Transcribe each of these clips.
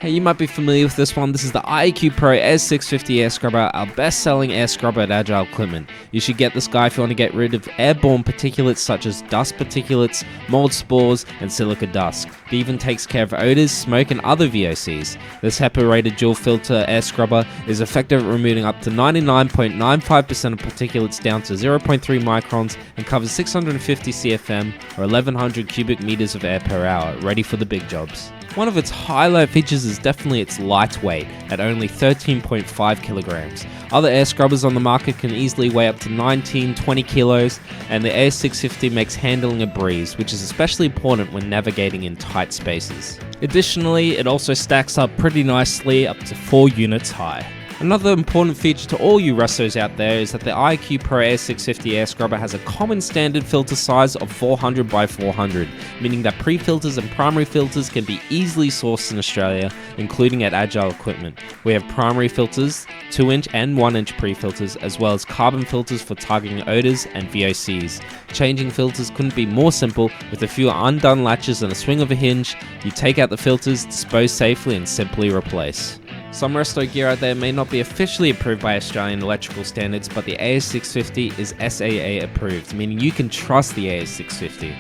Hey, you might be familiar with this one. This is the IAQ Pro AS650 Air Scrubber, our best-selling air scrubber at Agile Equipment. You should get this guy if you want to get rid of airborne particulates such as dust particulates, mold spores, and silica dust. It even takes care of odors, smoke, and other VOCs. This HEPA-rated dual filter air scrubber is effective at removing up to 99.95% of particulates down to 0.3 microns and covers 650 CFM or 1100 cubic meters of air per hour, ready for the big jobs. One of its highlight features is definitely its lightweight at only 13.5 kilograms. Other air scrubbers on the market can easily weigh up to 19-20 kilos, and the AS650 makes handling a breeze, which is especially important when navigating in tight spaces. Additionally, it also stacks up pretty nicely up to 4 units high. Another important feature to all you restos out there is that the IAQ Pro AS650 Air Scrubber has a common standard filter size of 400 by 400, meaning that pre-filters and primary filters can be easily sourced in Australia, including at Agile Equipment. We have primary filters, 2-inch and 1-inch pre-filters, as well as carbon filters for targeting odors and VOCs. Changing filters couldn't be more simple. With a few undone latches and a swing of a hinge, you take out the filters, dispose safely, and simply replace. Some resto gear out there may not be officially approved by Australian electrical standards, but the AS650 is SAA approved, meaning you can trust the AS650.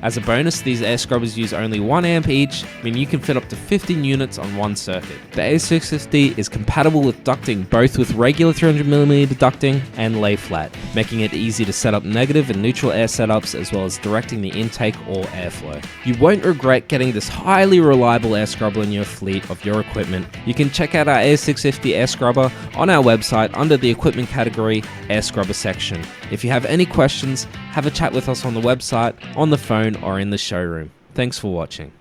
As a bonus, these air scrubbers use only 1 amp each, meaning you can fit up to 15 units on one circuit. The AS650 is compatible with ducting, both with regular 300mm ducting and lay flat, making it easy to set up negative and neutral air setups, as well as directing the intake or airflow. You won't regret getting this highly reliable air scrubber in your fleet of your equipment. You can check out our AS650 air scrubber on our website under the equipment category air scrubber section. If you have any questions, have a chat with us on the website, on the phone, or in the showroom. Thanks for watching.